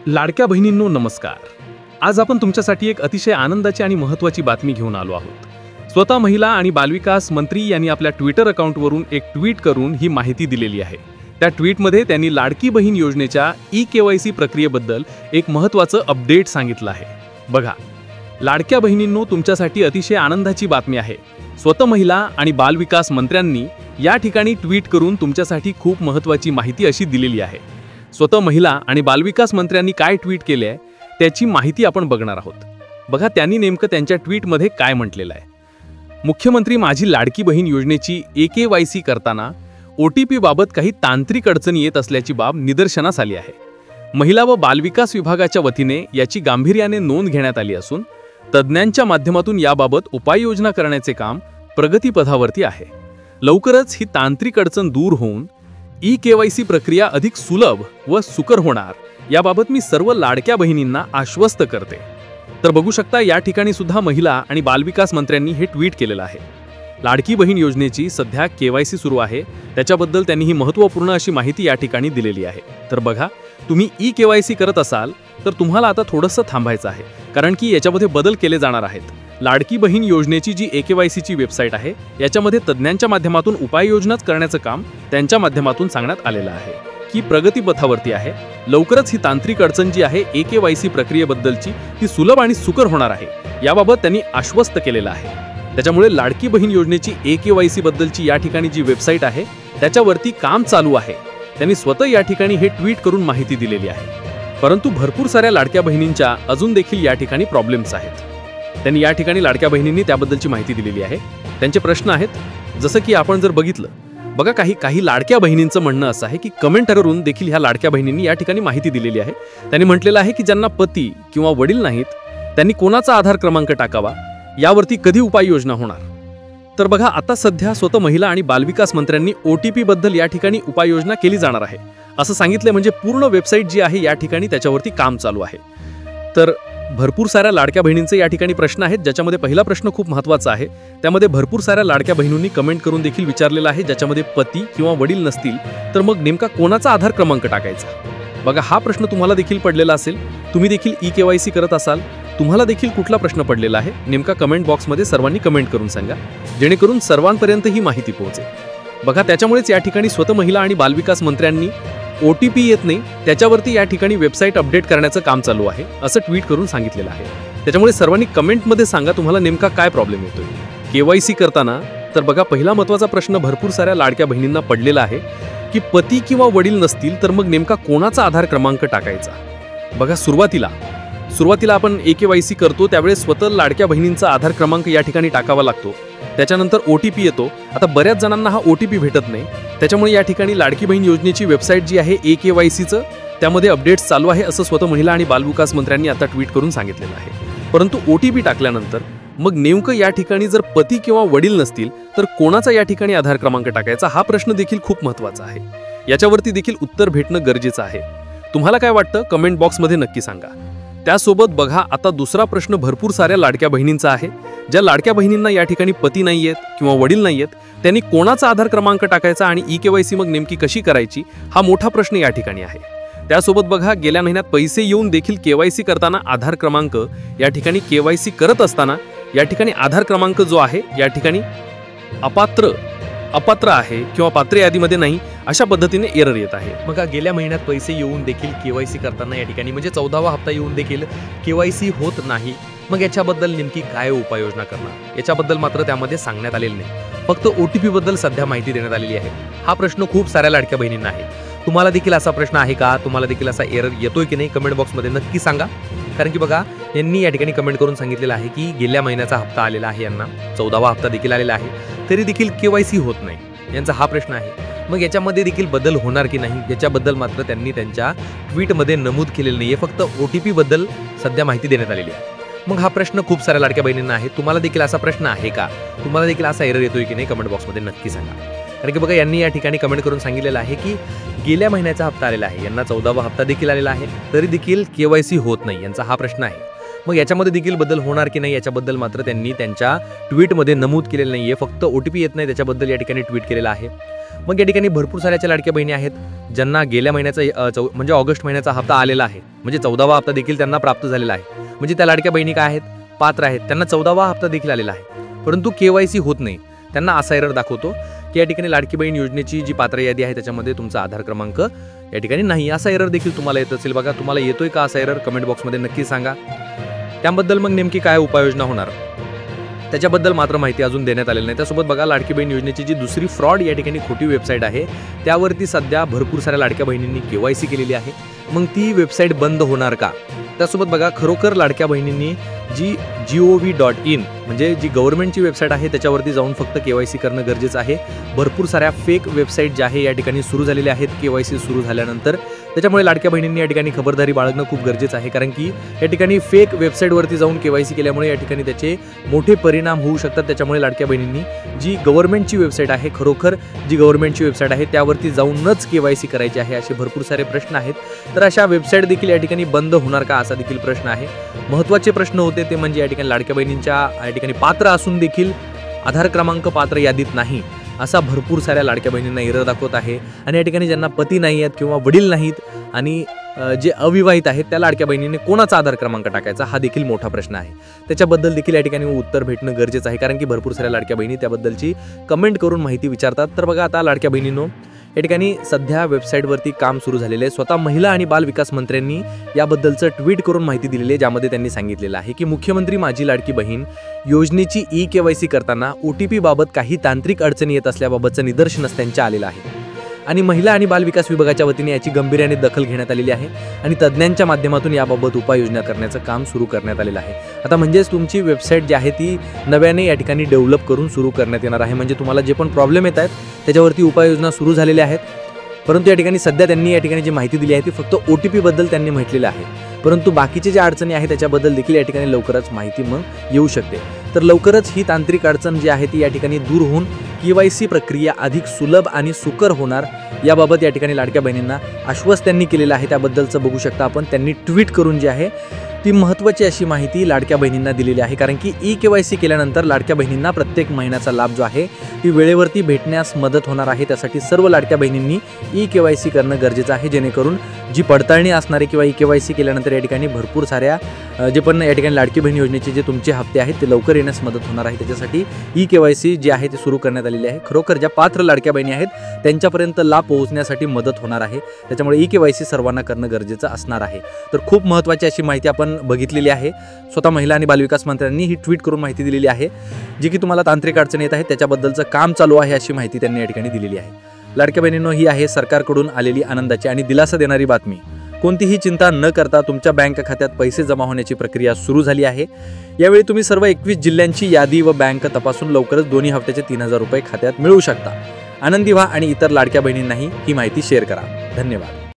लाडक्या बहिणींनो नमस्कार. आज आपण तुमच्यासाठी एक अतिशय आनंदाची आणि महत्त्वाची बातमी घेऊन आलो आहोत. स्वतः महिला आणि बालविकास मंत्री यांनी आपल्या ट्विटर अकाउंटवरून एक ट्विट करून ही माहिती दिलेली आहे. त्या ट्विटमध्ये त्यांनी लाडकी बहीण योजनेच्या ई-केवायसी प्रक्रियेबद्दल एक महत्त्वाचं अपडेट सांगितलं आहे. बघा, लाडक्या बहिणींनो तुमच्यासाठी अतिशय आनंदाची बातमी आहे. स्वतः महिला आणि बालविकास मंत्र्यांनी या ठिकाणी ट्विट करून तुमच्यासाठी खूप महत्त्वाची माहिती अशी दिलेली आहे. स्वतः महिला आणि बालविकास मंत्र्यांनी काय ट्विट केले आहे त्याची माहिती आपण बघणार आहोत. बघा, त्यांनी नेमकं त्यांच्या ट्विटमध्ये काय म्हटलेलं आहे. मुख्यमंत्री माझी लाडकी बहीण योजनेची ई-केवायसी करताना OTP बाबत काही तांत्रिक अडचणी येत असल्याची बाब निदर्शनास आली आहे. महिला व बालविकास विभागाच्या वतीने याची गांभीर्याने नोंद घेण्यात आली असून तज्ज्ञांच्या माध्यमातून याबाबत उपाययोजना करण्याचे काम प्रगतीपथावरती आहे. लवकरच ही तांत्रिक अडचण दूर होऊन ई-केवायसी प्रक्रिया अधिक सुलभ व सुकर होणार याबाबत मी सर्व लाडक्या बहिणींना आश्वस्त करते. तर बघू शकता, या ठिकाणी सुद्धा महिला आणि बालविकास मंत्र्यांनी हे ट्विट केलेलं आहे. लाडकी बहीण योजनेची सध्या KYC सुरू आहे, त्याच्याबद्दल त्यांनी ही महत्त्वपूर्ण अशी माहिती या ठिकाणी दिलेली आहे. तर बघा, तुम्ही ई-केवायसी करत असाल तर तुम्हाला आता थोडंसं थांबायचं आहे, कारण की याच्यामध्ये बदल केले जाणार आहेत. लाडकी बहीण योजनेची जी ई-केवायसीची वेबसाईट आहे याच्यामध्ये तज्ज्ञांच्या माध्यमातून उपाययोजनाच करण्याचं काम त्यांच्या माध्यमातून सांगण्यात आलेलं आहे की प्रगतीपथावरती आहे. लवकरच ही तांत्रिक अडचण जी आहे ई-केवायसी प्रक्रियेबद्दलची ती सुलभ आणि सुकर होणार आहे याबाबत त्यांनी आश्वस्त केलेलं आहे. त्याच्यामुळे लाडकी बहीण योजनेची ई-केवायसी बद्दलची या ठिकाणी जी वेबसाईट आहे त्याच्यावरती काम चालू आहे. त्यांनी स्वतः या ठिकाणी हे ट्विट करून माहिती दिलेली आहे. परंतु भरपूर साऱ्या लाडक्या बहिणींच्या अजून देखील या ठिकाणी प्रॉब्लेम्स आहेत. त्यांनी या ठिकाणी लाडक्या बहिणींनी त्याबद्दलची माहिती दिलेली आहे. त्यांचे प्रश्न आहेत, जसं की आपण जर बघितलं, बघा, काही लाडक्या बहिणींचं म्हणणं असं आहे की कमेंटवरून देखील ह्या लाडक्या बहिणींनी या ठिकाणी माहिती दिलेली आहे. त्यांनी म्हटलेलं आहे की ज्यांना पती किंवा वडील नाहीत त्यांनी कोणाचा आधार क्रमांक टाकावा, यावरती कधी उपाययोजना होणार. तर बघा, आता सध्या स्वतः महिला आणि बालविकास मंत्र्यांनी OTP बद्दल या ठिकाणी उपाययोजना केली जाणार आहे असं सांगितलं. म्हणजे पूर्ण वेबसाईट जी आहे या ठिकाणी त्याच्यावरती काम चालू आहे. तर भरपूर साऱ्या लाडक्या बहिणींचे या ठिकाणी प्रश्न आहेत, ज्याच्यामध्ये पहिला प्रश्न खूप महत्त्वाचा आहे. त्यामध्ये भरपूर साऱ्या लाडक्या बहिणींनी कमेंट करून देखील विचारलेला आहे, ज्याच्यामध्ये पती किंवा वडील नसतील तर मग नेमका कोणाचा आधार क्रमांक टाकायचा. बघा, हा प्रश्न तुम्हाला देखील पडलेला असेल. तुम्ही देखील ई-केवायसी करत असाल, तुम्हाला देखील कुठला प्रश्न पडलेला आहे नेमका कमेंट बॉक्समध्ये सर्वांनी कमेंट करून सांगा, जेणेकरून सर्वांपर्यंत ही माहिती पोहोचेल. बघा, त्याच्यामुळेच या ठिकाणी स्वतः महिला आणि बालविकास मंत्र्यांनी OTP येत नाही त्याच्यावरती या ठिकाणी वेबसाईट अपडेट करण्याचं काम चालू आहे असं ट्विट करून सांगितलेलं आहे. त्याच्यामुळे सर्वांनी कमेंटमध्ये सांगा तुम्हाला नेमका काय प्रॉब्लेम येतोय KYC करताना. तर बघा, पहिला महत्त्वाचा प्रश्न भरपूर साऱ्या लाडक्या बहिणींना पडलेला आहे की पती किंवा वडील नसतील तर मग नेमका कोणाचा आधार क्रमांक टाकायचा. बघा, सुरुवातीला आपण ई-केवायसी करतो त्यावेळेस स्वतः लाडक्या बहिणींचा आधार क्रमांक या ठिकाणी टाकावा लागतो. त्याच्यानंतर OTP येतो. आता बऱ्याच जणांना हा OTP भेटत नाही, त्याच्यामुळे या ठिकाणी लाडकी बहीण योजनेची वेबसाईट जी आहे ई-केवायसीचं त्यामध्ये अपडेट्स चालू आहे असं स्वतः महिला आणि बालविकास मंत्र्यांनी आता ट्विट करून सांगितलेलं आहे. परंतु OTP टाकल्यानंतर मग नेमकं या ठिकाणी जर पती किंवा वडील नसतील तर कोणाचा या ठिकाणी आधार क्रमांक टाकायचा, हा प्रश्न देखील खूप महत्त्वाचा आहे. याच्यावरती देखील उत्तर भेटणं गरजेचं आहे. तुम्हाला काय वाटतं कमेंट बॉक्समध्ये नक्की सांगा. त्यासोबत बघा, आता दुसरा प्रश्न भरपूर साऱ्या लाडक्या बहिणींचा आहे. ज्या लाडक्या बहिणींना या ठिकाणी पती नाही आहेत किंवा वडील नाही आहेत त्यांनी कोणाचा आधार क्रमांक टाकायचा आणि ई-केवायसी मग नेमकी कशी करायची, हा मोठा प्रश्न या ठिकाणी आहे. त्यासोबत बघा, गेल्या महिन्यात पैसे येऊन देखील KYC करताना आधार क्रमांक या ठिकाणी KYC करत असताना या ठिकाणी आधार क्रमांक जो आहे या ठिकाणी अपात्र आहे किंवा पात्र यादीमध्ये नाही अशा पद्धतीने एरर येत आहे. बघा, गेल्या महिन्यात पैसे येऊन देखील KYC करताना या ठिकाणी म्हणजे 14वा हप्ता येऊन देखील KYC होत नाही. मग याच्याबद्दल नेमकी काय उपाययोजना करणार, याच्याबद्दल मात्र त्यामध्ये सांगण्यात आलेलं नाही. फक्त OTP बद्दल सध्या माहिती देण्यात आलेली आहे. हा प्रश्न खूप साऱ्या लाडक्या बहिणींना आहे. तुम्हाला देखील असा प्रश्न आहे का, तुम्हाला देखील असा एरर येतोय की नाही, कमेंट बॉक्समध्ये नक्की सांगा. कारण की बघा, यांनी या ठिकाणी कमेंट करून सांगितलेलं आहे की गेल्या महिन्याचा हप्ता आलेला आहे, यांना 14वा हप्ता देखील आलेला आहे, तरी देखील KYC होत नाही. यांचा हा प्रश्न आहे. मग याच्यामध्ये देखील बदल होणार की नाही याच्याबद्दल मात्र त्यांनी त्यांच्या ट्विटमध्ये नमूद केलेलं नाहीये. फक्त OTP बद्दल सध्या माहिती देण्यात आलेली आहे. मग हा प्रश्न खूप साऱ्या लाडक्या बहिणींना आहे. तुम्हाला देखील असा प्रश्न आहे का, तुम्हाला देखील असा एरर येतोय की नाही, कमेंट बॉक्समध्ये नक्की सांगा. कारण की बघा, यांनी या ठिकाणी कमेंट करून सांगितलेलं आहे की गेल्या महिन्याचा हप्ता आलेला आहे, यांना 14वा हप्ता देखील आलेला आहे, तरी देखील KYC होत नाही. यांचा हा प्रश्न आहे. मग याच्यामध्ये देखील बदल होणार की नाही याच्याबद्दल मात्र त्यांनी त्यांच्या ट्विटमध्ये नमूद केलेलं नाही आहे. फक्त OTP येत नाही त्याच्याबद्दल या ठिकाणी ट्विट केलेलं आहे. मग या ठिकाणी भरपूर साऱ्याच्या लाडक्या बहिणी आहेत ज्यांना गेल्या महिन्याचा म्हणजे ऑगस्ट महिन्याचा हप्ता आलेला आहे, म्हणजे 14वा हप्ता देखील त्यांना प्राप्त झालेला आहे. म्हणजे त्या लाडक्या बहिणी काय आहेत, पात्र आहेत, त्यांना 14वा हप्ता देखील आलेला आहे, परंतु KYC होत नाही. त्यांना असा एरर दाखवतो की या ठिकाणी लाडकी बहीण योजनेची जी पात्र यादी आहे त्याच्यामध्ये तुमचा आधार क्रमांक या ठिकाणी नाही. असा एरर देखील तुम्हाला येत असेल बघा. तुम्हाला येतोय का असा एरर? कमेंट बॉक्समध्ये नक्की सांगा. त्याबद्दल मग नेमकी काय उपाययोजना होणार त्याच्याबद्दल मात्र माहिती अजून देण्यात आलेली नाही. त्यासोबत बघा, लाडकी बहीण योजनेची जी दुसरी फ्रॉड या ठिकाणी खोटी वेबसाईट आहे त्यावरती सध्या भरपूर साऱ्या लाडक्या बहिणींनी KYC केलेली आहे. मग ती वेबसाईट बंद होणार का? त्यासोबत बघा, खरोखर लाडक्या बहिणींनी जी gov.in म्हणजे जी गव्हर्नमेंटची वेबसाईट आहे त्याच्यावरती जाऊन फक्त KYC करणं गरजेचं आहे. भरपूर साऱ्या फेक वेबसाईट ज्या आहे या ठिकाणी सुरू झालेल्या आहेत KYC सुरू झाल्यानंतर. त्याच्यामुळे लाडक्या बहिणींनी या ठिकाणी खबरदारी बाळगणं खूप गरजेचं आहे, कारण की या ठिकाणी फेक वेबसाईटवरती जाऊन KYC केल्यामुळे या ठिकाणी त्याचे मोठे परिणाम होऊ शकतात. त्याच्यामुळे लाडक्या बहिणींनी जी गव्हर्नमेंटची वेबसाईट आहे, खरोखर जी गव्हर्नमेंटची वेबसाईट आहे त्यावरती जाऊनच KYC करायची आहे. असे भरपूर सारे प्रश्न आहेत. तर अशा वेबसाईट देखील या ठिकाणी बंद होणार का असा देखील प्रश्न आहे. महत्त्वाचे प्रश्न होते ते म्हणजे या ठिकाणी लाडक्या बहिणींच्या या ठिकाणी पात्र असून देखील आधार क्रमांक पात्र यादीत नाही असा भरपूर साऱ्या लाडक्या बहिणींना एरर दाखवत आहे. आणि या ठिकाणी ज्यांना पती नाही आहेत किंवा वडील नाहीत आणि जे अविवाहित आहेत त्या लाडक्या बहिणीने कोणाचा आधार क्रमांक टाकायचा हा देखील मोठा प्रश्न आहे. त्याच्याबद्दल देखील या ठिकाणी उत्तर भेटणं गरजेचं आहे, कारण की भरपूर साऱ्या लाडक्या बहिणी त्याबद्दलची कमेंट करून माहिती विचारतात. तर बघा, आता लाडक्या बहिणींनो या ठिकाणी सध्या वेबसाईटवरती काम सुरू झालेलं आहे. स्वतः महिला आणि बाल विकास मंत्र्यांनी याबद्दलचं ट्विट करून माहिती दिलेली आहे, ज्यामध्ये त्यांनी सांगितलेलं आहे की मुख्यमंत्री माझी लाडकी बहीण योजनेची KYC करताना OTP बाबत काही तांत्रिक अडचणी येत असल्याबाबतचं निदर्शनास त्यांच्या आलेलं आहे आणि महिला आणि बाल विकास विभागाच्या वतीने याची गांभीर्याने दखल घेण्यात आलेली आहे आणि तज्ज्ञांच्या माध्यमातून याबाबत उपाययोजना करण्याचं काम सुरू करण्यात आलेलं आहे. आता म्हणजेच तुमची वेबसाईट जी आहे ती नव्याने या ठिकाणी डेव्हलप करून सुरू करण्यात येणार आहे. म्हणजे तुम्हाला जे पण प्रॉब्लेम येत आहेत त्याच्यावरती उपाययोजना सुरू झालेल्या आहेत. परंतु या ठिकाणी सध्या त्यांनी या ठिकाणी जी माहिती दिली आहे ती फक्त OTP बद्दल त्यांनी म्हटलेलं आहे, परंतु बाकीचे ज्या अडचणी आहेत त्याच्याबद्दल देखील या ठिकाणी लवकरच माहिती मग येऊ शकते. तर लवकरच ही तांत्रिक अडचण जी आहे ती या ठिकाणी दूर होऊन KYC प्रक्रिया अधिक सुलभ आणि सुकर होणार याबाबत या ठिकाणी लाडक्या बहिणींना आश्वासन त्यांनी केलेलं आहे. त्याबद्दलचं बघू शकता आपण, त्यांनी ट्विट करून जी आहे ती महत्त्वाची अशी माहिती लाडक्या बहिणींना दिलेली आहे, कारण की KYC केल्यानंतर लाडक्या बहिणींना प्रत्येक महिन्याचा लाभ जो आहे ती वेळेवरती भेटण्यास मदत होणार आहे. त्यासाठी सर्व लाडक्या बहिणींनी KYC करणं गरजेचं आहे, जेणेकरून जी पडताळणी असणार आहे किंवा KYC केल्यानंतर या ठिकाणी भरपूर साऱ्या जे पण या ठिकाणी लाडकी बहीण योजनेचे जे तुमचे हप्ते आहेत ते लवकर येण्यास मदत होणार आहे. त्याच्यासाठी KYC जी आहे ती सुरू करण्यात आलेली आहे. खरोखर ज्या पात्र लाडक्या बहिणी आहेत त्यांच्यापर्यंत लाभ पोहोचण्यासाठी मदत होणार आहे. त्याच्यामुळे KYC सर्वांना करणं गरजेचं असणार आहे. तर खूप महत्त्वाची अशी माहिती आपण बघितलेली आहे. स्वतः महिला आणि बालविकास मंत्र्यांनी ही ट्विट करून माहिती दिलेली आहे, जी की तुम्हाला तांत्रिक अडचणी येत आहेत त्याच्याबद्दलचं काम चालू आहे अशी माहिती त्यांनी या ठिकाणी दिलेली आहे. लाडक्या बहिणींनो, ही आहे सरकारकडून आलेली आनंदाची आणि दिलासा देणारी बातमी. कोणतीही चिंता न करता तुमच्या बँक खात्यात पैसे जमा होण्याची प्रक्रिया सुरू झाली आहे. यावेळी तुम्ही सर्व 21 जिल्ह्यांची यादी व बँक तपासून लवकरच दोन्ही हप्त्याचे 3000 रुपये खात्यात मिळवू शकता. आनंदी व्हा आणि इतर लाडक्या बहिणींनाही ही माहिती शेअर करा. धन्यवाद.